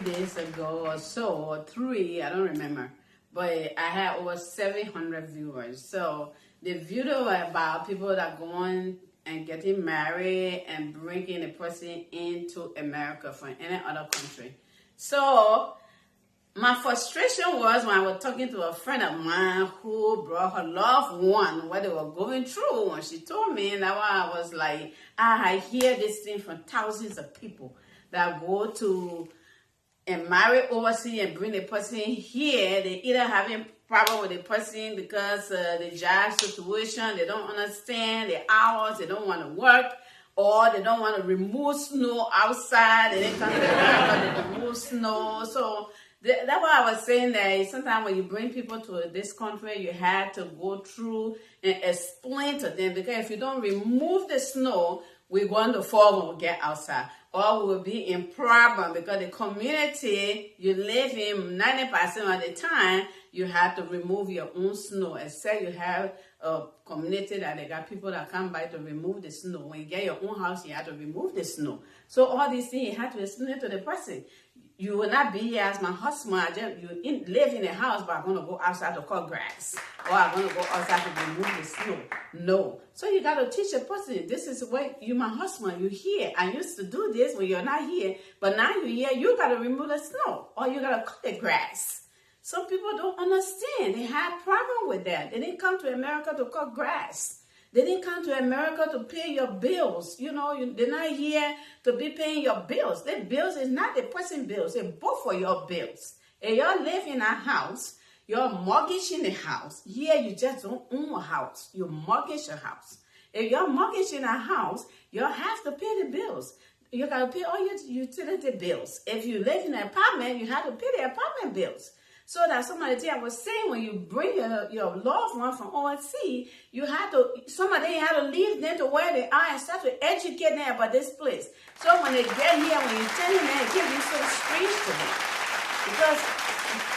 2 days ago or so, or 3, I don't remember. But I had over 700 viewers. So the video about people that going and getting married and bringing a person into America from any other country. So my frustration was when I was talking to a friend of mine who brought her loved one, what they were going through. When she told me, and I was like, I hear this thing from thousands of people that go to and marry overseas and bring the person here. They either having problem with the person because the job situation, they don't understand the hours, they don't want to work, or they don't want to remove snow outside. They didn't come to America, they remove snow. So that's why I was saying that sometimes when you bring people to this country, you have to go through and explain to them, because if you don't remove the snow, we're going to fall when we get outside, or we'll be in problem, because the community you live in 90% of the time, you have to remove your own snow, except you have a community that they got people that come by to remove the snow. When you get your own house, you have to remove the snow. So all these things, you have to explain to the person. You will not be here as my husband. You live in a house, but I'm going to go outside to cut grass, or I'm going to go outside to remove the snow. No. So you got to teach a person, this is what you, my husband, you here. I used to do this when you're not here, but now you're here, you got to remove the snow, or you got to cut the grass. Some people don't understand. They have problem with that. They didn't come to America to cut grass. They didn't come to America to pay your bills. You know, they're not here to be paying your bills. The bills is not the person bills. It's both for your bills. If you live in a house, you're mortgaging the house. Here, you just don't own a house. You mortgage a house. If you're mortgaging a house, you have to pay the bills. You got to pay all your utility bills. If you live in an apartment, you have to pay the apartment bills. So that somebody I was saying, when you bring your loved one from overseas, you have to, somebody had to leave them to where they are and start to educate them about this place. So when they get here, when you tell them, it can be so strange to them. Because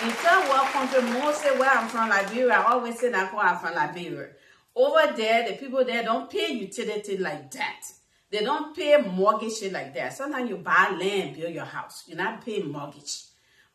in third world country, most say where I'm from, Liberia, I always say that I'm from Liberia. Over there, the people there don't pay utility like that. They don't pay mortgage like that. Sometimes you buy land, build your house. You're not paying mortgage.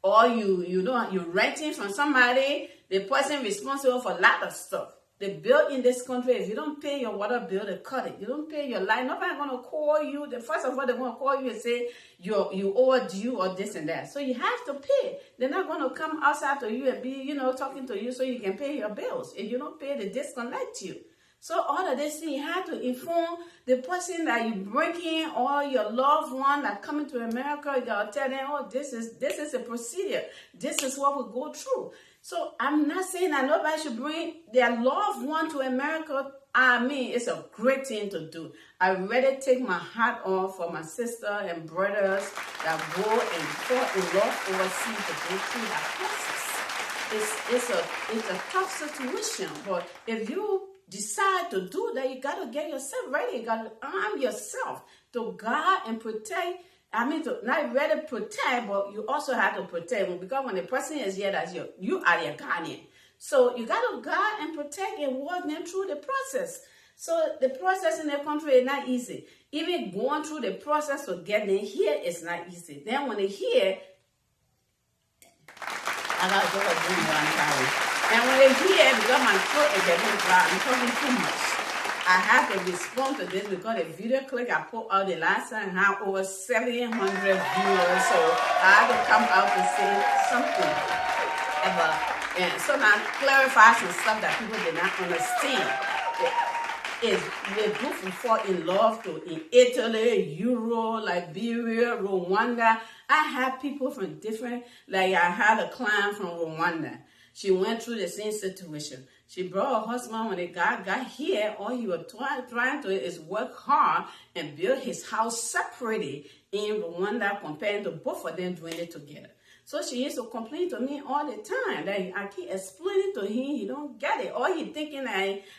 Or you're renting from somebody, the person responsible for a lot of stuff. The bill in this country, if you don't pay your water bill, they cut it. You don't pay your light, nobody's going to call you. First of all, they're going to call you and say, you overdue or this and that. So you have to pay. They're not going to come outside to you and be, talking to you so you can pay your bills. If you don't pay, they disconnect you. So all of this thing, you have to inform the person that you bring in, or your loved one that coming to America. You gotta tell them, oh, this is a procedure. This is what we go through. So I'm not saying that nobody should bring their loved one to America. I mean, it's a great thing to do. I really take my hat off for my sister and brothers that go and fall in love overseas to go through that process. It's a tough situation, but if you decide to do that, you got to get yourself ready. You got to arm yourself to guard and protect. I mean, to not really protect, but you also have to protect. Because when the person is here, that's you are their guardian. So you got to guard and protect and walk them through the process. So the process in the country is not easy. Even going through the process to get them here is not easy. Then when they're here, I got to go to doing what I'm carrying. And when they're here, because my throat is getting dry, I'm talking too much. I have to respond to this because the video clip I put out the last time had over 700 viewers. So I had to come out to say something about, and so now clarify some stuff that people did not understand. We're good to fall in love in Italy, Europe, Liberia, Rwanda. I have people from different, like I had a client from Rwanda. She went through the same situation. She brought her husband when the guy got here. All he was trying to is work hard and build his house separately in Rwanda, compared to both of them doing it together. So she used to complain to me all the time that I keep explaining to him, he don't get it. Or he thinking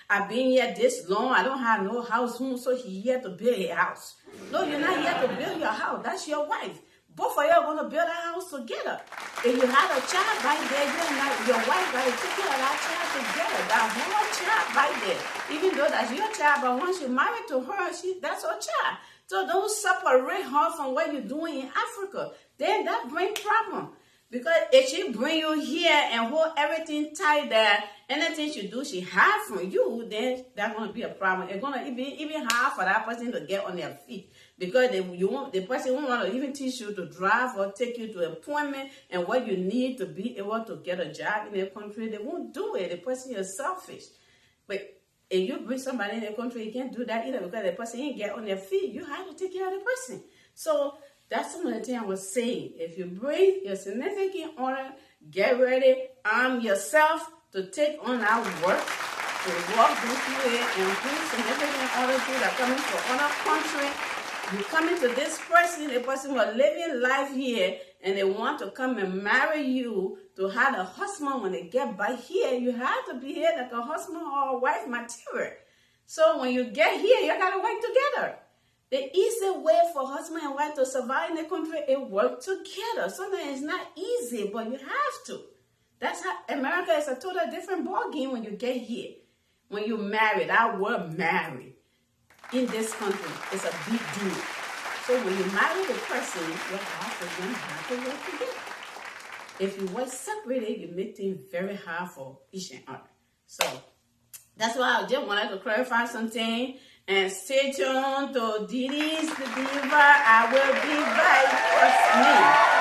I've been here this long, I don't have no house home, so he here to build a house. No, you're not here to build your house. That's your wife. Both of you are going to build a house together. If you have a child right there, your wife got to take care of that child together. That whole child right there. Even though that's your child, but once you marry to her, that's her child. So don't separate her from what you're doing in Africa. then that brings problem. Because if she bring you here and hold everything tight there, anything she do, she hide from you, then that's gonna be a problem. It's gonna even hard for that person to get on their feet. Because the person won't want to even teach you to drive or take you to an appointment and what you need to be able to get a job in their country. They won't do it. The person is selfish. But if you bring somebody in the country, you can't do that either because the person ain't get on their feet. You have to take care of the person. So that's some of the things I was saying. If you bring your significant other, get ready, arm yourself to take on our work, to walk with you and bring significant others that are coming from other country. You come into this person, the person was living life here, and they want to come and marry you to have a husband when they get back here. You have to be here like a husband or a wife material. So when you get here, you got to work together. The easy way for husband and wife to survive in the country is work together. Sometimes it's not easy, but you have to. That's how America is a totally different ballgame when you get here. When you marry, that word marry in this country is a big deal. So when you marry the person, you have to work together. If you work separated, you make things very hard for each and other. So that's why I just wanted to clarify something. And stay tuned to Dee Dee's The Diva. I will be back. Trust me.